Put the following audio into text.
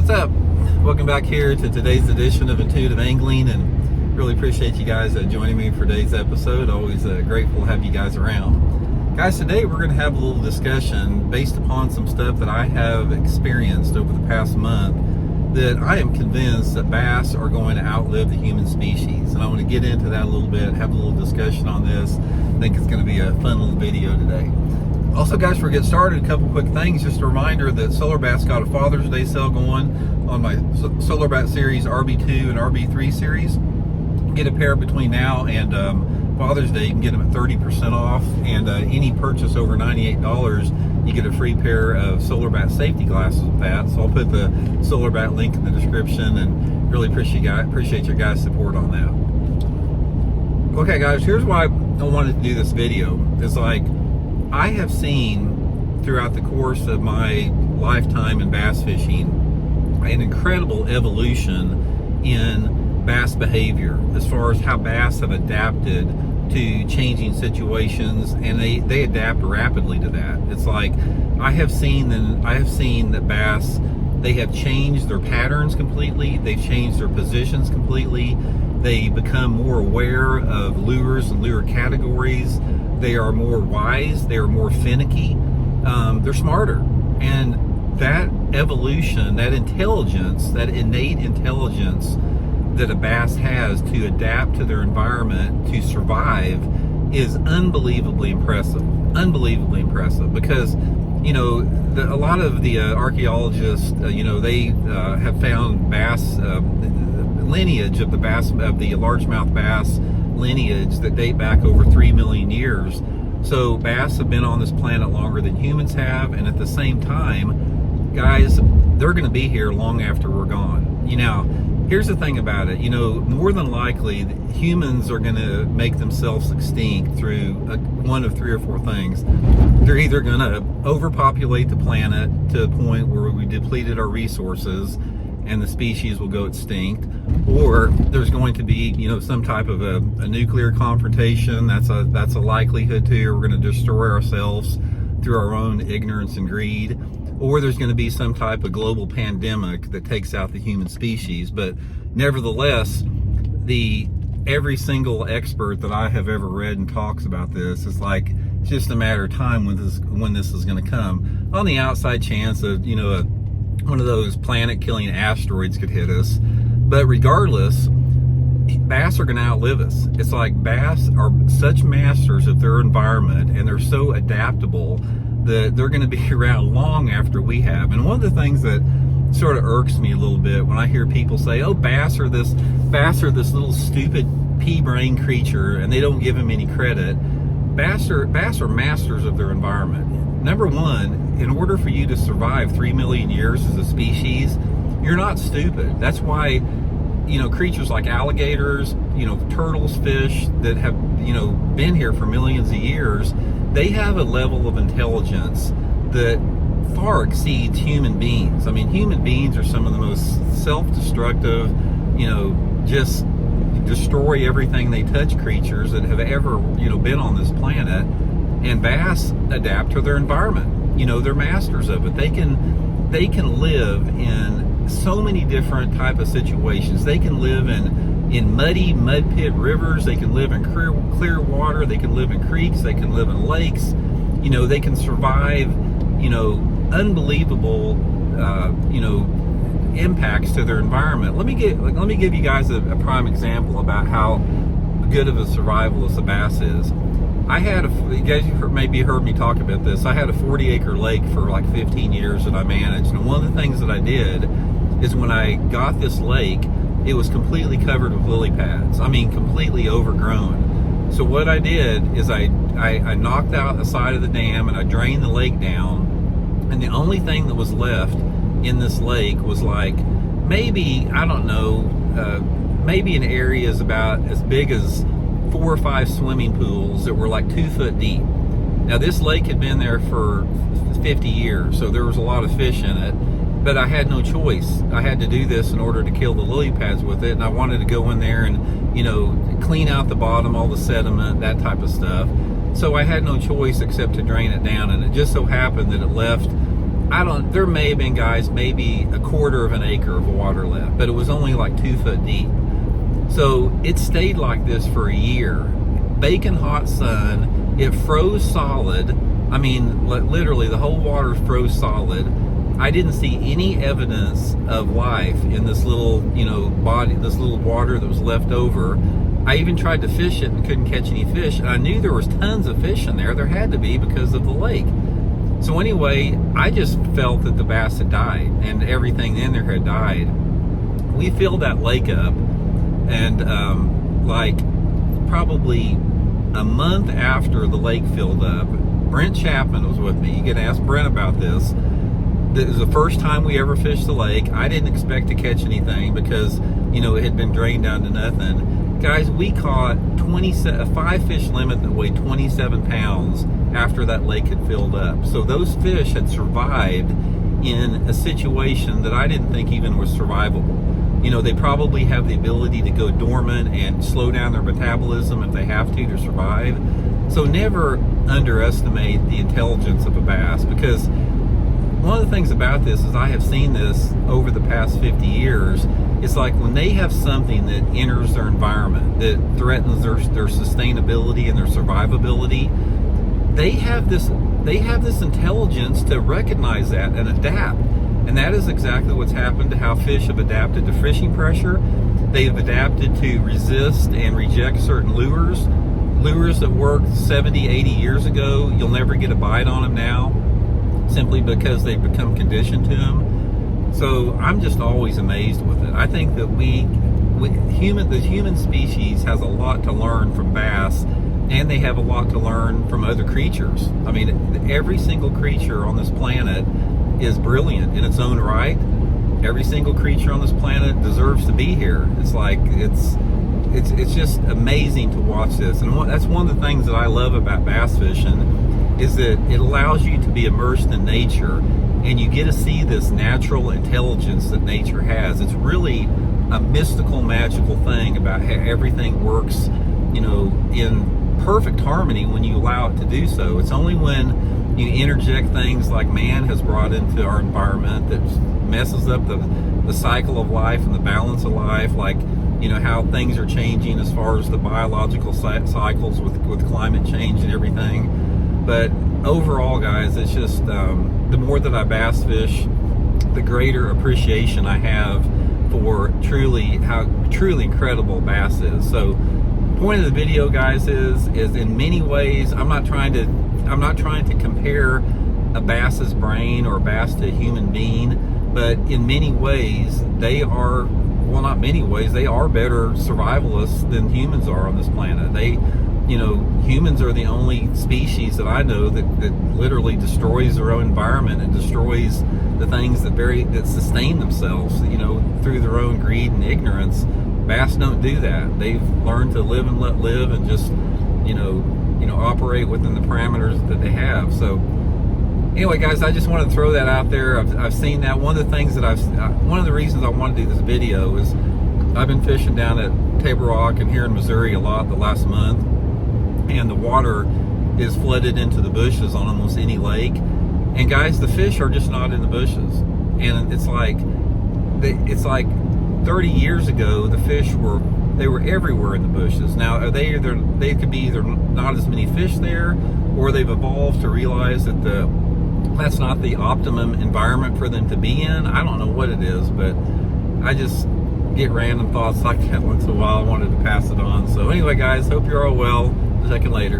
What's up? Welcome back here to today's edition of Intuitive Angling, and really appreciate you guys joining me for today's episode. Always grateful to have you guys around. Guys, today we're going to have a little discussion based upon some stuff that I have experienced over the past month that I am convinced that bass are going to outlive the human species. And I want to get into that a little bit, have a little discussion on this. I think it's going to be a fun little video today. Also, guys, before we get started, a couple quick things. Just a reminder that Solar Bass got a Father's Day sale going on my Solar Bass Series RB2 and RB3 series. Get a pair between now and Father's Day. You can get them at 30% off, and any purchase over $98, you get a free pair of Solar Bat safety glasses with that. So I'll put the Solar Bat link in the description, and really appreciate your guys' support on that. Okay, guys, here's why I wanted to do this video. It's like, I have seen throughout the course of my lifetime in bass fishing an incredible evolution in bass behavior as far as how bass have adapted to changing situations, and they adapt rapidly to that. It's like I have seen that bass, they have changed their patterns completely, they've changed their positions completely, they become more aware of lures and lure categories. They are more wise, they are more finicky, they're smarter. And that evolution, that intelligence, that innate intelligence that a bass has to adapt to their environment, to survive, is unbelievably impressive. Unbelievably impressive, because, you know, a lot of the archaeologists, they have found bass, lineage of the bass, of the largemouth bass lineage that date back over 3 million years. So bass have been on this planet longer than humans have, and at the same time, guys, they're going to be here long after we're gone. You know, here's the thing about it. You know, more than likely, humans are going to make themselves extinct through one of 3 or 4 things. They're either going to overpopulate the planet to a point where we depleted our resources and the species will go extinct, or there's going to be, you know, some type of a nuclear confrontation. That's a likelihood too. We're going to destroy ourselves through our own ignorance and greed, or there's going to be some type of global pandemic that takes out the human species. But nevertheless, every single expert that I have ever read and talks about this is like, it's just a matter of time when this is going to come. On the outside chance of, you know, one of those planet-killing asteroids could hit us. But regardless, bass are going to outlive us. It's like bass are such masters of their environment, and they're so adaptable that they're going to be around long after we have. And one of the things that sort of irks me a little bit when I hear people say, oh, bass are this little stupid pea-brain creature, and they don't give them any credit. Bass are masters of their environment. Number one, in order for you to survive 3 million years as a species, you're not stupid. That's why, you know, creatures like alligators, you know, turtles, fish that have, you know, been here for millions of years, they have a level of intelligence that far exceeds human beings. I mean, human beings are some of the most self-destructive, you know, just destroy everything they touch creatures that have ever, you know, been on this planet. And bass adapt to their environment. You know, they're masters of it. They can live in so many different type of situations. They can live in muddy mud pit rivers. They can live in clear water. They can live in creeks. They can live in lakes. You know, they can survive, you know, unbelievable, you know, impacts to their environment. Let me give you guys a prime example about how good of a survivalist a bass is. You guys maybe heard me talk about this. I had a 40-acre lake for like 15 years that I managed, and one of the things that I did is when I got this lake, it was completely covered with lily pads. I mean, completely overgrown. So what I did is I knocked out the side of the dam and I drained the lake down, and the only thing that was left in this lake was like maybe, I don't know, maybe an area is about as big as 4 or 5 swimming pools that were like 2 foot deep. Now this lake had been there for 50 years, so there was a lot of fish in it, but I had no choice. I had to do this in order to kill the lily pads with it, and I wanted to go in there and, you know, clean out the bottom, all the sediment, that type of stuff. So I had no choice except to drain it down, and it just so happened that it left there may have been, guys, maybe a quarter of an acre of water left, but it was only like 2 foot deep. So it stayed like this for a year. Baking hot sun, it froze solid. I mean, literally the whole water froze solid. I didn't see any evidence of life in this little, body, this little water that was left over. I even tried to fish it and couldn't catch any fish. And I knew there was tons of fish in there. There had to be because of the lake. So anyway, I just felt that the bass had died and everything in there had died. We filled that lake up, and like probably a month after the lake filled up, Brent Chapman was with me. You can ask Brent about this. This was the first time we ever fished the lake. I didn't expect to catch anything because, it had been drained down to nothing. Guys, we caught a 5 fish limit that weighed 27 pounds after that lake had filled up. So those fish had survived in a situation that I didn't think even was survivable. They probably have the ability to go dormant and slow down their metabolism if they have to survive. So never underestimate the intelligence of a bass, because one of the things about this is I have seen this over the past 50 years. It's like when they have something that enters their environment that threatens their sustainability and their survivability, they have this intelligence to recognize that and adapt. And that is exactly what's happened to how fish have adapted to fishing pressure. They have adapted to resist and reject certain lures. Lures that worked 70, 80 years ago, you'll never get a bite on them now, simply because they've become conditioned to them. So I'm just always amazed with it. I think that the human species has a lot to learn from bass, and they have a lot to learn from other creatures. I mean, every single creature on this planet is brilliant in its own right. Every single creature on this planet deserves to be here. It's like, it's just amazing to watch this. And that's one of the things that I love about bass fishing, is that it allows you to be immersed in nature, and you get to see this natural intelligence that nature has. It's really a mystical, magical thing about how everything works, in perfect harmony when you allow it to do so. It's only when you interject things like man has brought into our environment that messes up the cycle of life and the balance of life, like how things are changing as far as the biological cycles with climate change and everything. But overall, guys, it's just the more that I bass fish, the greater appreciation I have for how truly incredible bass is. So the point of the video, guys, is in many ways I'm not trying to compare a bass's brain or a bass to a human being, but in many ways they are, well, not many ways, they are better survivalists than humans are on this planet. Humans are the only species that I know that literally destroys their own environment and destroys the things that sustain themselves, through their own greed and ignorance. Bass don't do that. They've learned to live and let live, and just, operate within the parameters that they have. So anyway, guys, I just wanted to throw that out there. I've seen that. One of the reasons I want to do this video is I've been fishing down at Table Rock and here in Missouri a lot the last month, and the water is flooded into the bushes on almost any lake. And guys, the fish are just not in the bushes. And it's like 30 years ago, the fish were everywhere in the bushes. Now, they could be either not as many fish there, or they've evolved to realize that that's not the optimum environment for them to be in. I don't know what it is, but I just get random thoughts like that once in a while. I wanted to pass it on. So anyway, guys, hope you're all well. Check you later.